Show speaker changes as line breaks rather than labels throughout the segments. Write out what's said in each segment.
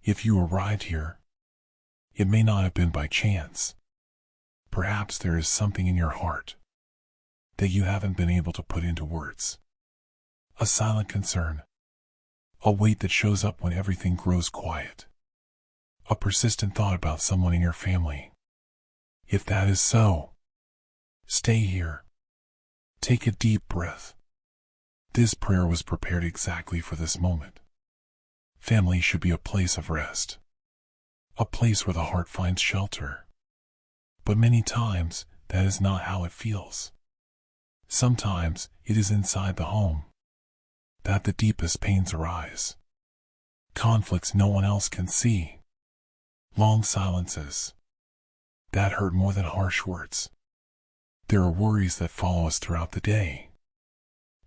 If you arrived here, it may not have been by chance. Perhaps there is something in your heart that you haven't been able to put into words. A silent concern, a weight that shows up when everything grows quiet, a persistent thought about someone in your family. If that is so, stay here. Take a deep breath. This prayer was prepared exactly for this moment. Family should be a place of rest, a place where the heart finds shelter. But many times, that is not how it feels. Sometimes, it is inside the home that the deepest pains arise. Conflicts no one else can see. Long silences that hurt more than harsh words. There are worries that follow us throughout the day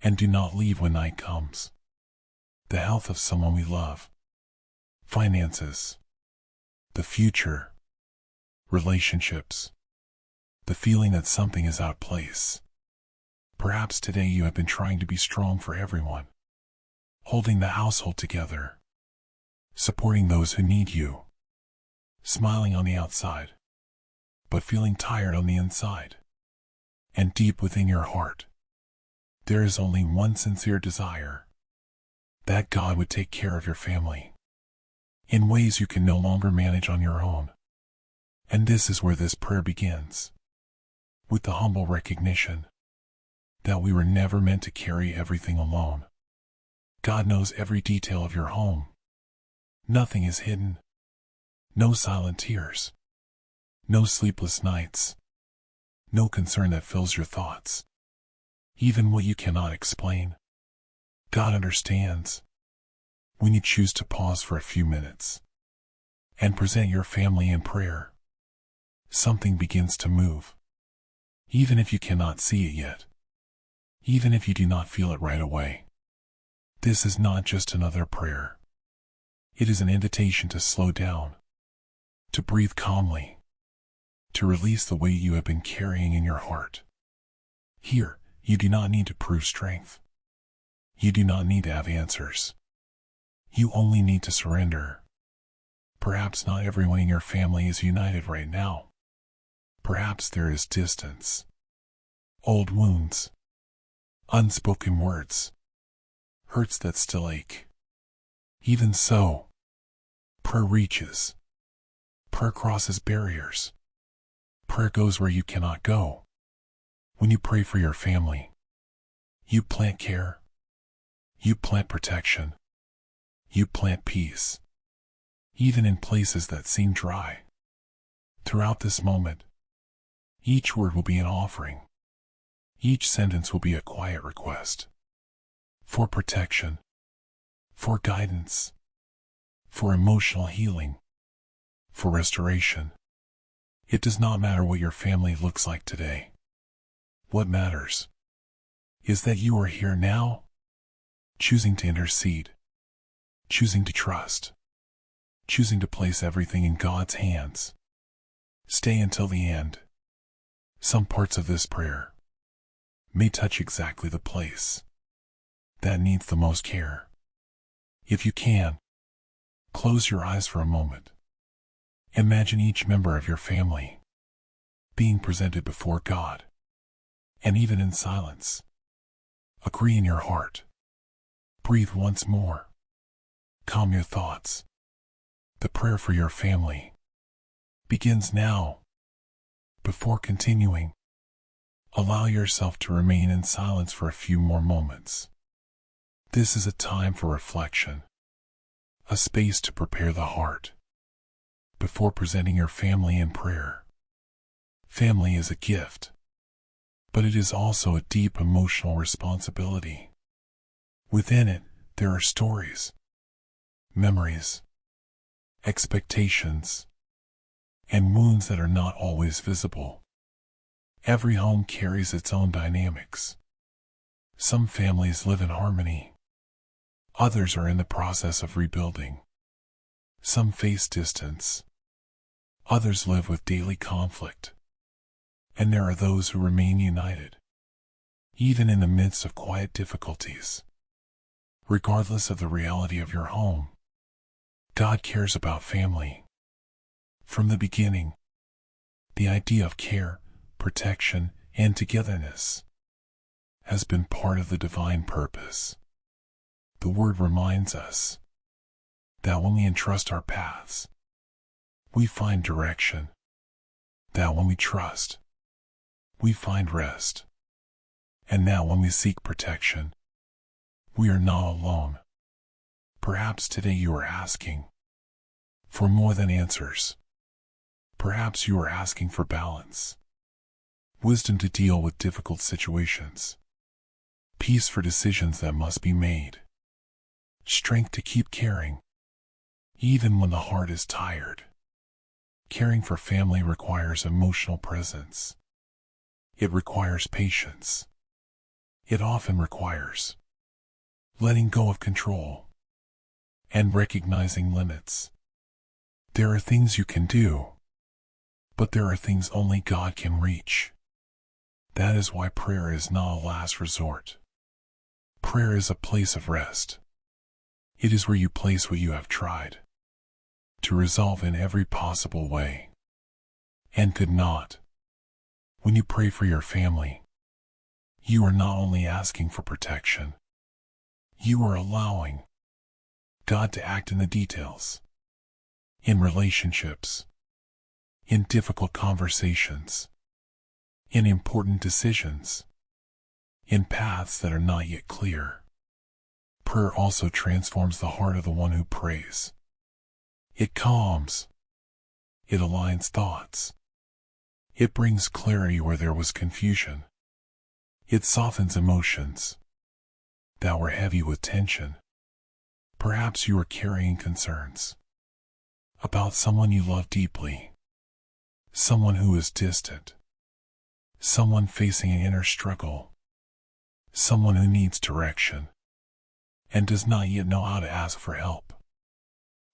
and do not leave when night comes. The health of someone we love, finances, the future, relationships, the feeling that something is out of place. Perhaps today you have been trying to be strong for everyone, holding the household together, supporting those who need you, smiling on the outside, but feeling tired on the inside. And deep within your heart, there is only one sincere desire: that God would take care of your family in ways you can no longer manage on your own. And this is where this prayer begins, with the humble recognition that we were never meant to carry everything alone. God knows every detail of your home. Nothing is hidden. No silent tears. No sleepless nights. No concern that fills your thoughts. Even what you cannot explain. God understands. When you choose to pause for a few minutes and present your family in prayer, something begins to move. Even if you cannot see it yet. Even if you do not feel it right away. This is not just another prayer. It is an invitation to slow down, to breathe calmly, to release the weight you have been carrying in your heart. Here, you do not need to prove strength. You do not need to have answers. You only need to surrender. Perhaps not everyone in your family is united right now. Perhaps there is distance, old wounds, unspoken words, hurts that still ache. Even so, prayer reaches. Prayer crosses barriers. Prayer goes where you cannot go. When you pray for your family, you plant care. You plant protection. You plant peace. Even in places that seem dry. Throughout this moment, each word will be an offering. Each sentence will be a quiet request. For protection. For guidance. For emotional healing. For restoration. It does not matter what your family looks like today. What matters is that you are here now, choosing to intercede, choosing to trust, choosing to place everything in God's hands. Stay until the end. Some parts of this prayer may touch exactly the place that needs the most care. If you can, close your eyes for a moment. Imagine each member of your family being presented before God, and even in silence, agree in your heart. Breathe once more. Calm your thoughts. The prayer for your family begins now. Before continuing, allow yourself to remain in silence for a few more moments. This is a time for reflection, a space to prepare the heart before presenting your family in prayer. Family is a gift, but it is also a deep emotional responsibility. Within it, there are stories, memories, expectations, and wounds that are not always visible. Every home carries its own dynamics. Some families live in harmony. Others are in the process of rebuilding. Some face distance. Others live with daily conflict. And there are those who remain united, even in the midst of quiet difficulties. Regardless of the reality of your home, God cares about family. From the beginning, the idea of care, protection, and togetherness has been part of the divine purpose. The Word reminds us that when we entrust our paths, we find direction. That when we trust, we find rest. And that when we seek protection, we are not alone. Perhaps today you are asking for more than answers. Perhaps you are asking for balance, wisdom to deal with difficult situations, peace for decisions that must be made, strength to keep caring, even when the heart is tired. Caring for family requires emotional presence. It requires patience. It often requires letting go of control and recognizing limits. There are things you can do, but there are things only God can reach. That is why prayer is not a last resort. Prayer is a place of rest. It is where you place what you have tried to resolve in every possible way and could not. When you pray for your family, you are not only asking for protection, you are allowing God to act in the details, in relationships, in difficult conversations, in important decisions, in paths that are not yet clear. Prayer also transforms the heart of the one who prays. It calms. It aligns thoughts. It brings clarity where there was confusion. It softens emotions that were heavy with tension. Perhaps you are carrying concerns about someone you love deeply, someone who is distant, someone facing an inner struggle, someone who needs direction and does not yet know how to ask for help.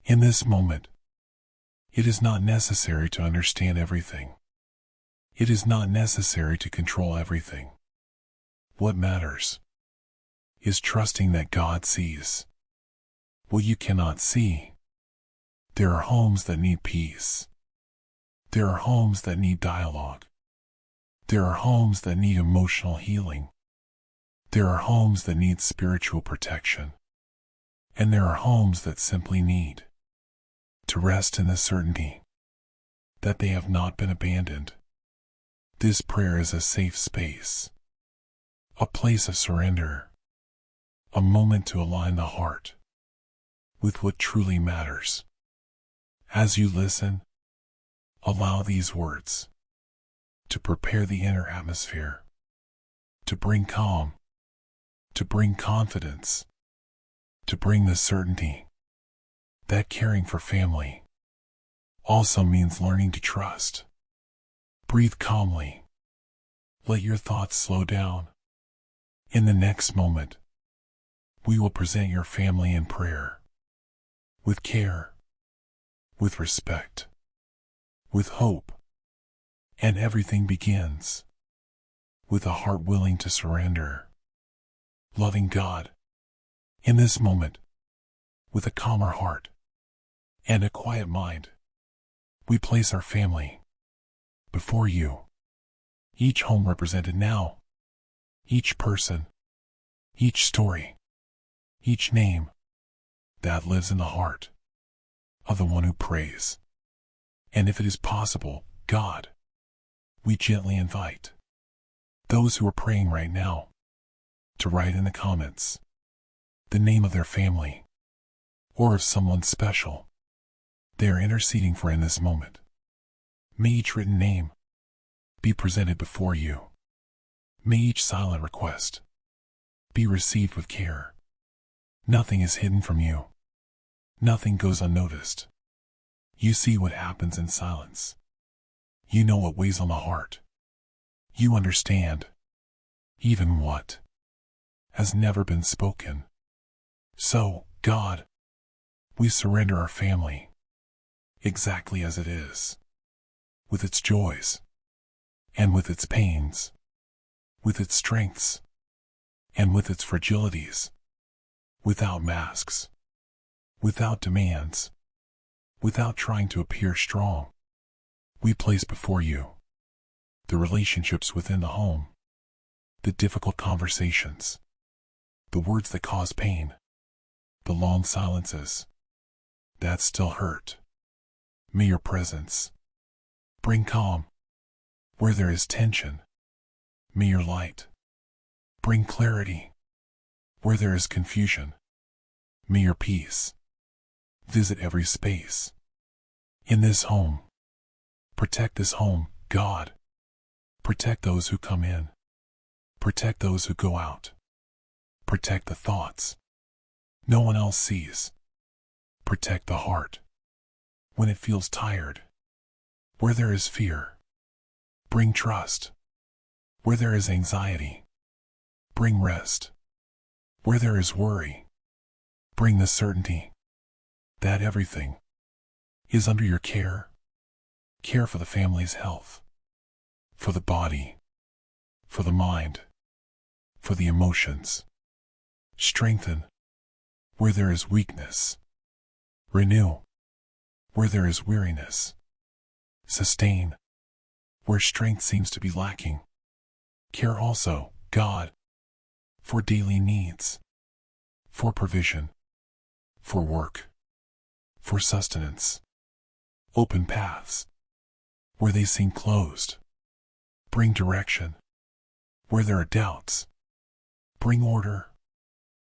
In this moment, it is not necessary to understand everything. It is not necessary to control everything. What matters is trusting that God sees what you cannot see. There are homes that need peace. There are homes that need dialogue. There are homes that need emotional healing. There are homes that need spiritual protection. And there are homes that simply need to rest in the certainty that they have not been abandoned. This prayer is a safe space, a place of surrender, a moment to align the heart with what truly matters. As you listen, allow these words to prepare the inner atmosphere, to bring calm, to bring confidence, to bring the certainty that caring for family also means learning to trust. Breathe calmly. Let your thoughts slow down. In the next moment, we will present your family in prayer, with care, with respect, with hope, and everything begins with a heart willing to surrender. Loving God, in this moment, with a calmer heart and a quiet mind, we place our family before you. Each home represented now, each person, each story, each name that lives in the heart of the one who prays. And if it is possible, God, we gently invite those who are praying right now to write in the comments the name of their family or of someone special they are interceding for in this moment. May each written name be presented before you. May each silent request be received with care. Nothing is hidden from you. Nothing goes unnoticed. You see what happens in silence. You know what weighs on the heart. You understand even what has never been spoken. So, God, we surrender our family exactly as it is, with its joys and with its pains, with its strengths and with its fragilities, without masks, without demands, Without trying to appear strong, we place before you the relationships within the home, the difficult conversations, the words that cause pain, the long silences that still hurt. May your presence bring calm where there is tension. May your light bring clarity where there is confusion. May your peace visit every space in this home. Protect this home, God. Protect those who come in. Protect those who go out. Protect the thoughts no one else sees. Protect the heart when it feels tired. Where there is fear, bring trust. Where there is anxiety, bring rest. Where there is worry, bring the certainty that everything is under your care. Care for the family's health, for the body, for the mind, for the emotions. Strengthen where there is weakness. Renew where there is weariness. Sustain where strength seems to be lacking. Care also, God, for daily needs, for provision, for work, for sustenance. Open paths where they seem closed. Bring direction where there are doubts. Bring order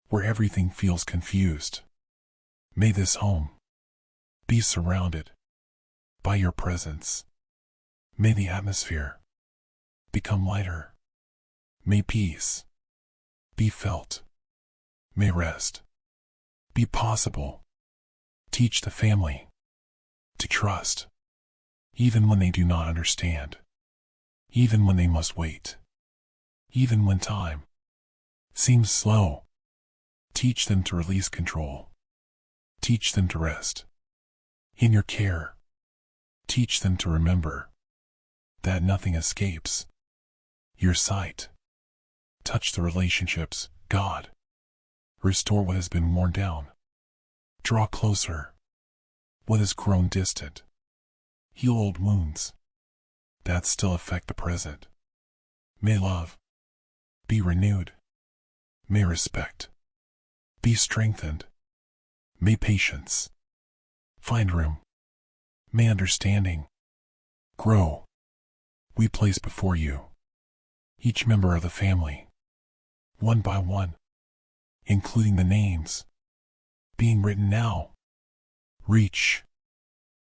where everything feels confused. May this home be surrounded by your presence. May the atmosphere become lighter. May peace be felt. May rest be possible. Teach the family to trust, even when they do not understand, even when they must wait, even when time seems slow. Teach them to release control. Teach them to rest in your care. Teach them to remember that nothing escapes your sight. Touch the relationships, God. Restore what has been worn down. Draw closer what has grown distant. Heal old wounds that still affect the present. May love be renewed. May respect be strengthened. May patience find room. May understanding grow. We place before you each member of the family, one by one, including the names being written now. Reach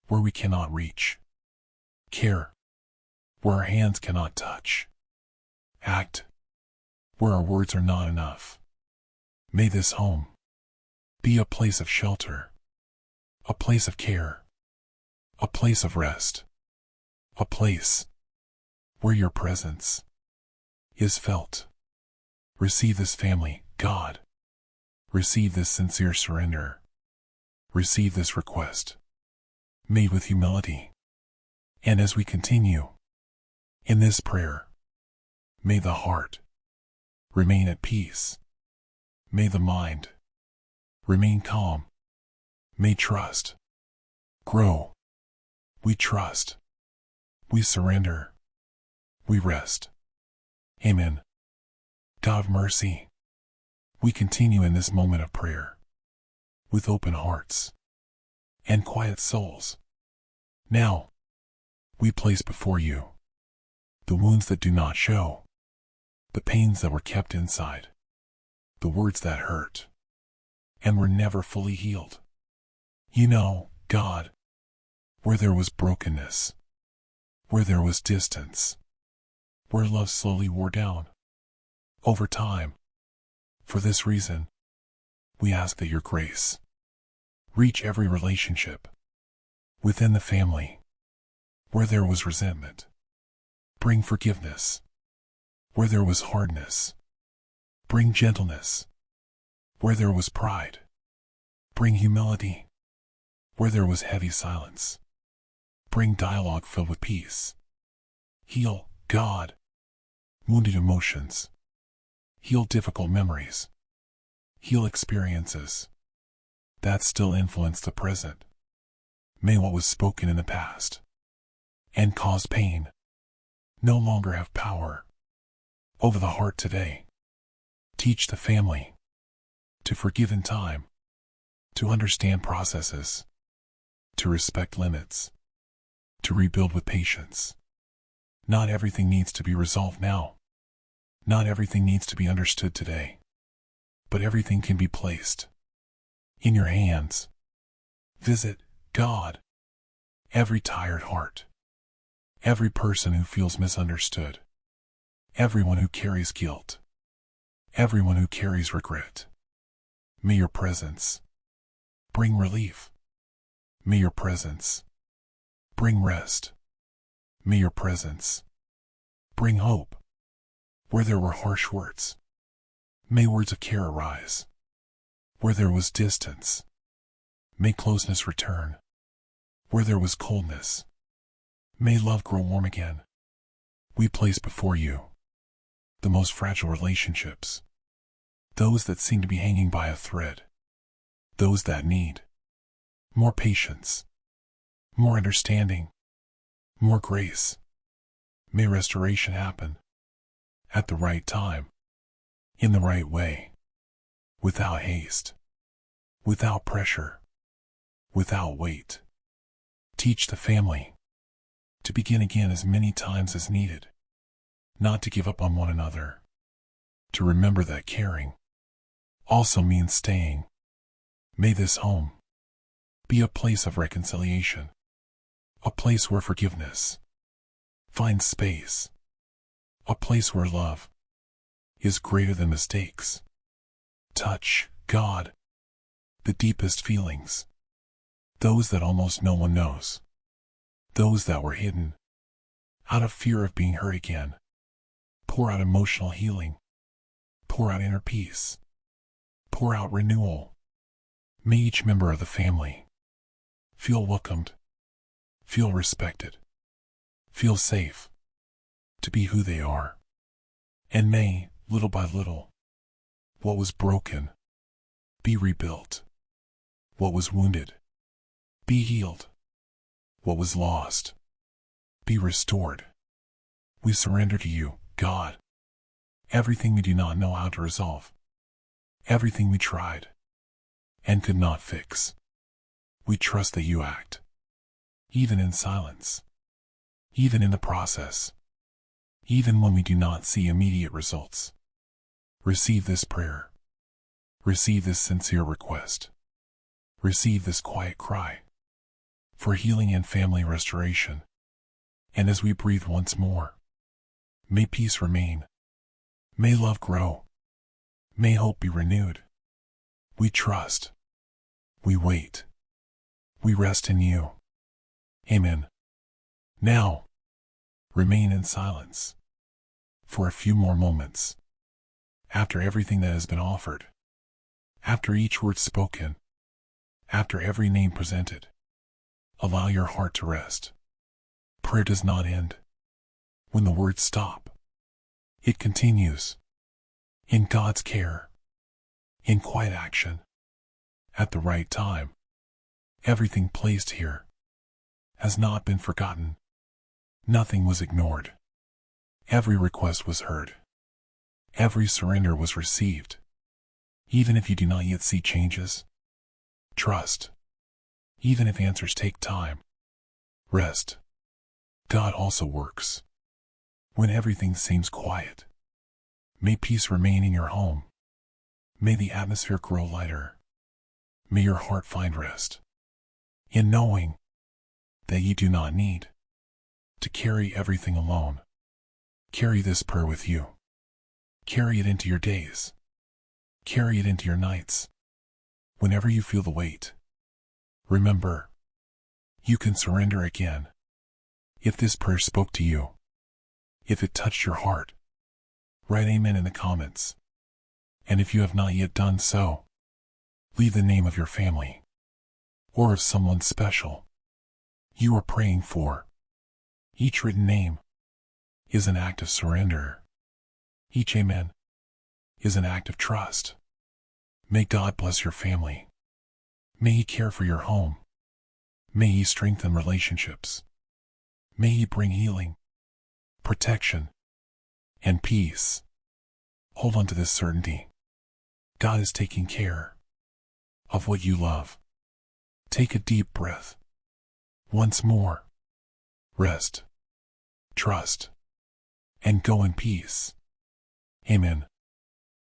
where we cannot reach. Care where our hands cannot touch. Act where our words are not enough. May this home be a place of shelter, a place of care, a place of rest, a place where your presence is felt. Receive this family, God. Receive this sincere surrender. Receive this request, made with humility. And as we continue in this prayer, may the heart remain at peace. May the mind remain calm. May trust grow. We trust. We surrender. We rest. Amen. God of mercy, we continue in this moment of prayer with open hearts and quiet souls. Now, we place before you the wounds that do not show, the pains that were kept inside, the words that hurt and were never fully healed. You know, God, where there was brokenness, where there was distance, where love slowly wore down over time. For this reason, we ask that your grace reach every relationship within the family where there was resentment. Bring forgiveness where there was hardness. Bring gentleness where there was pride. Bring humility where there was heavy silence. Bring dialogue filled with peace. Heal, God, wounded emotions. Heal difficult memories. Heal experiences that still influence the present. May what was spoken in the past and caused pain no longer have power over the heart today. Teach the family to forgive in time, to understand processes, to respect limits, to rebuild with patience. Not everything needs to be resolved now. Not everything needs to be understood today. But everything can be placed in your hands. Visit, God, every tired heart, every person who feels misunderstood, everyone who carries guilt, everyone who carries regret. May your presence bring relief. May your presence bring rest. May your presence bring hope. Where there were harsh words, may words of care arise. Where there was distance, may closeness return. Where there was coldness, may love grow warm again. We place before you the most fragile relationships, those that seem to be hanging by a thread, those that need more patience, more understanding, more grace. May restoration happen at the right time, in the right way, without haste, without pressure, without weight. Teach the family to begin again as many times as needed, not to give up on one another, to remember that caring also means staying. May this home be a place of reconciliation, a place where forgiveness finds space, a place where love is greater than mistakes. Touch, God, the deepest feelings, those that almost no one knows, those that were hidden out of fear of being hurt again. Pour out emotional healing, pour out inner peace, pour out renewal. May each member of the family feel welcomed, feel respected, feel safe to be who they are. And may, little by little, what was broken be rebuilt, what was wounded be healed, what was lost be restored. We surrender to you, God, everything we do not know how to resolve, everything we tried and could not fix. We trust that you act, even in silence, even in the process, even when we do not see immediate results. Receive this prayer. Receive this sincere request. Receive this quiet cry for healing and family restoration. And as we breathe once more, may peace remain. May love grow. May hope be renewed. We trust. We wait. We rest in you. Amen. Now, remain in silence for a few more moments. After everything that has been offered, after each word spoken, after every name presented, allow your heart to rest. Prayer does not end when the words stop. It continues in God's care, in quiet action, at the right time. Everything placed here has not been forgotten. Nothing was ignored. Every request was heard. Every surrender was received. Even if you do not yet see changes, trust. Even if answers take time, rest. God also works when everything seems quiet. May peace remain in your home. May the atmosphere grow lighter. May your heart find rest in knowing that you do not need to carry everything alone. Carry this prayer with you. Carry it into your days. Carry it into your nights. Whenever you feel the weight, remember, you can surrender again. If this prayer spoke to you, if it touched your heart, write amen in the comments. And if you have not yet done so, leave the name of your family or of someone special you are praying for. Each written name is an act of surrender. Each amen is an act of trust. May God bless your family. May He care for your home. May He strengthen relationships. May He bring healing, protection, and peace. Hold on to this certainty. God is taking care of what you love. Take a deep breath. Once more. Rest, trust, and go in peace. Amen.